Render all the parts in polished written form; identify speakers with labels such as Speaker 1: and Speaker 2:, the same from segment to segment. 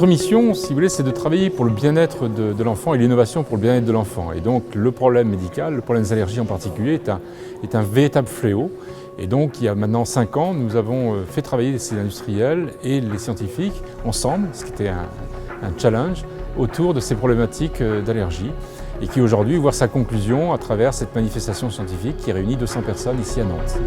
Speaker 1: Notre mission, si vous voulez, c'est de travailler pour le bien-être de l'enfant et l'innovation pour le bien-être de l'enfant. Et donc le problème médical, le problème des allergies en particulier, est un véritable fléau. Et donc il y a maintenant 5 ans, nous avons fait travailler ces industriels et les scientifiques ensemble, ce qui était un challenge, autour de ces problématiques d'allergie et qui aujourd'hui voit sa conclusion à travers cette manifestation scientifique qui réunit 200 personnes ici à Nantes.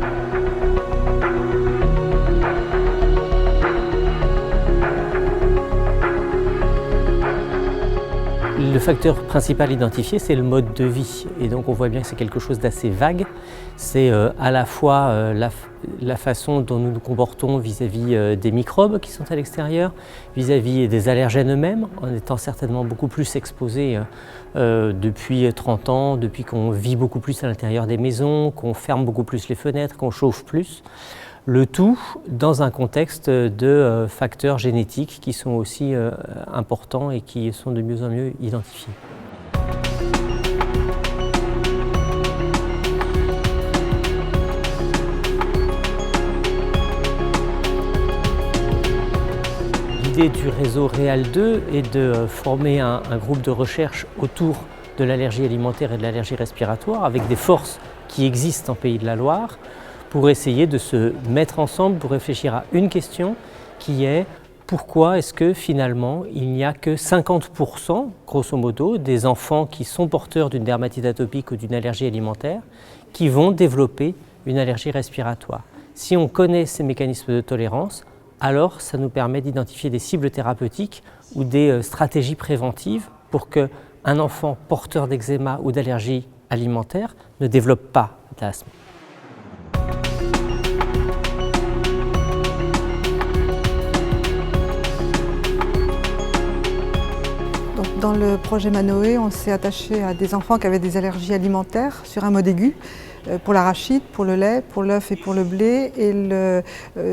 Speaker 2: Le facteur principal identifié, c'est le mode de vie. Et donc on voit bien que c'est quelque chose d'assez vague. C'est à la fois la façon dont nous nous comportons vis-à-vis des microbes qui sont à l'extérieur, vis-à-vis des allergènes eux-mêmes, en étant certainement beaucoup plus exposés depuis 30 ans, depuis qu'on vit beaucoup plus à l'intérieur des maisons, qu'on ferme beaucoup plus les fenêtres, qu'on chauffe plus. Le tout dans un contexte de facteurs génétiques qui sont aussi importants et qui sont de mieux en mieux identifiés. L'idée du réseau REAL2 est de former un groupe de recherche autour de l'allergie alimentaire et de l'allergie respiratoire avec des forces qui existent en Pays de la Loire, pour essayer de se mettre ensemble pour réfléchir à une question qui est pourquoi est-ce que finalement il n'y a que 50% grosso modo des enfants qui sont porteurs d'une dermatite atopique ou d'une allergie alimentaire qui vont développer une allergie respiratoire. Si on connaît ces mécanismes de tolérance, alors ça nous permet d'identifier des cibles thérapeutiques ou des stratégies préventives pour qu'un enfant porteur d'eczéma ou d'allergie alimentaire ne développe pas d'asthme.
Speaker 3: Dans le projet Manoé, on s'est attaché à des enfants qui avaient des allergies alimentaires sur un mode aigu, pour l'arachide, pour le lait, pour l'œuf et pour le blé. Et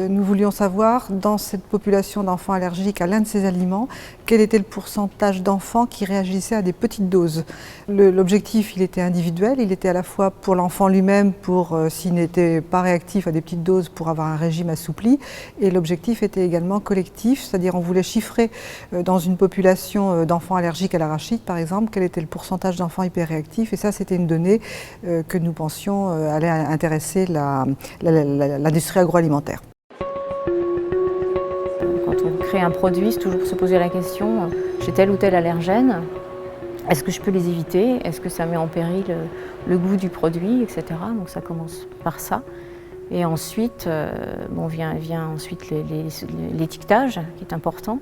Speaker 3: nous voulions savoir, dans cette population d'enfants allergiques à l'un de ces aliments, quel était le pourcentage d'enfants qui réagissaient à des petites doses. L'objectif, il était individuel, il était à la fois pour l'enfant lui-même, pour s'il n'était pas réactif à des petites doses, pour avoir un régime assoupli. Et l'objectif était également collectif, c'est-à-dire on voulait chiffrer dans une population d'enfants allergiques à l'arachide, par exemple, quel était le pourcentage d'enfants hyperréactifs. Et ça, c'était une donnée que nous pensions allait intéresser l'industrie agroalimentaire.
Speaker 4: Quand on crée un produit, c'est toujours se poser la question, j'ai tel ou tel allergène, est-ce que je peux les éviter? Est-ce que ça met en péril le goût du produit, etc. Donc ça commence par ça. Et ensuite, vient ensuite l'étiquetage, qui est important,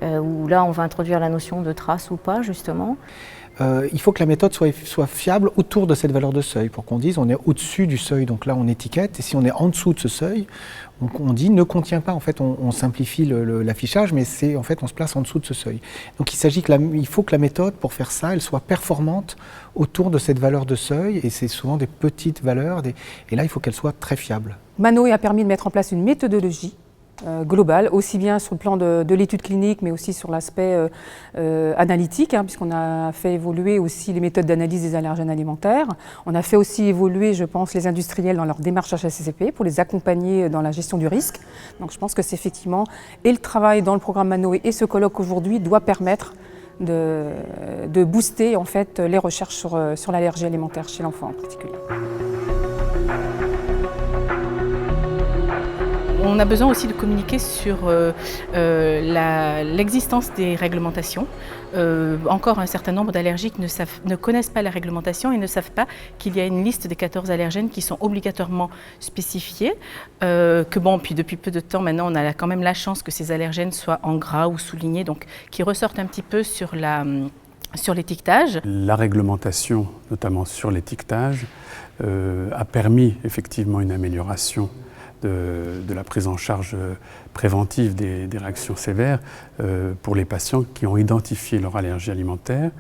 Speaker 4: où là on va introduire la notion de trace ou pas, justement.
Speaker 5: Il faut que la méthode soit fiable autour de cette valeur de seuil, pour qu'on dise on est au-dessus du seuil, donc là on étiquette, et si on est en dessous de ce seuil, on dit ne contient pas, en fait on simplifie l'affichage, mais c'est en fait on se place en dessous de ce seuil. Donc il faut que la méthode, pour faire ça, elle soit performante autour de cette valeur de seuil, et c'est souvent des petites valeurs, et là il faut qu'elle soit très fiable.
Speaker 6: Manoé a permis de mettre en place une méthodologie globale, aussi bien sur le plan de l'étude clinique, mais aussi sur l'aspect analytique, puisqu'on a fait évoluer aussi les méthodes d'analyse des allergènes alimentaires. On a fait aussi évoluer, je pense, les industriels dans leur démarche HACCP pour les accompagner dans la gestion du risque. Donc je pense que c'est effectivement, et le travail dans le programme Manoé et ce colloque aujourd'hui doit permettre de booster en fait les recherches sur l'allergie alimentaire chez l'enfant en particulier.
Speaker 7: On a besoin aussi de communiquer sur l'existence des réglementations. Encore un certain nombre d'allergiques ne connaissent pas la réglementation et ne savent pas qu'il y a une liste des 14 allergènes qui sont obligatoirement spécifiés. Puis depuis peu de temps maintenant, on a quand même la chance que ces allergènes soient en gras ou soulignés, donc qui ressortent un petit peu sur l'étiquetage.
Speaker 8: La réglementation, notamment sur l'étiquetage, a permis effectivement une amélioration de la prise en charge préventive des réactions sévères pour les patients qui ont identifié leur allergie alimentaire,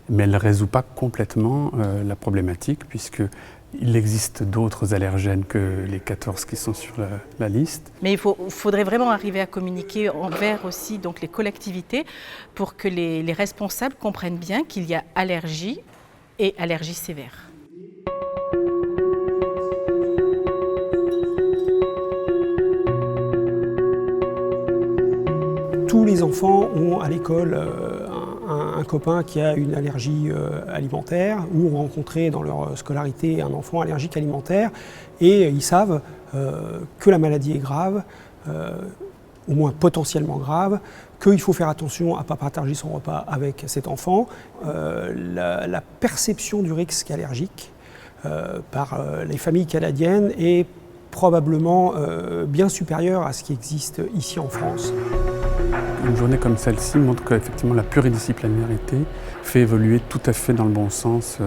Speaker 8: mais elle ne résout pas complètement la problématique puisqu'il existe d'autres allergènes que les 14 qui sont sur la liste.
Speaker 7: Mais il faudrait vraiment arriver à communiquer envers aussi donc, les collectivités pour que les responsables comprennent bien qu'il y a allergie et allergie sévère.
Speaker 9: tous les enfants ont à l'école un copain qui a une allergie alimentaire ou ont rencontré dans leur scolarité un enfant allergique alimentaire et ils savent que la maladie est grave, au moins potentiellement grave, qu'il faut faire attention à ne pas partager son repas avec cet enfant. La perception du risque allergique par les familles canadiennes est probablement bien supérieure à ce qui existe ici en France.
Speaker 8: Une journée comme celle-ci montre qu'effectivement la pluridisciplinarité fait évoluer tout à fait dans le bon sens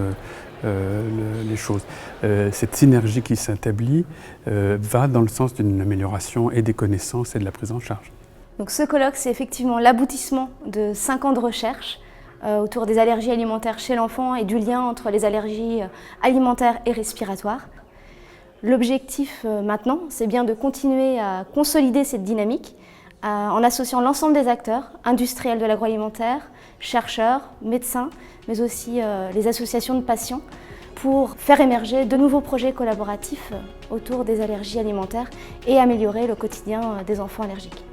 Speaker 8: les choses. Cette synergie qui s'établit va dans le sens d'une amélioration et des connaissances et de la prise en charge.
Speaker 10: Donc ce colloque, c'est effectivement l'aboutissement de 5 ans de recherche autour des allergies alimentaires chez l'enfant et du lien entre les allergies alimentaires et respiratoires. L'objectif maintenant, c'est bien de continuer à consolider cette dynamique en associant l'ensemble des acteurs, industriels de l'agroalimentaire, chercheurs, médecins, mais aussi les associations de patients, pour faire émerger de nouveaux projets collaboratifs autour des allergies alimentaires et améliorer le quotidien des enfants allergiques.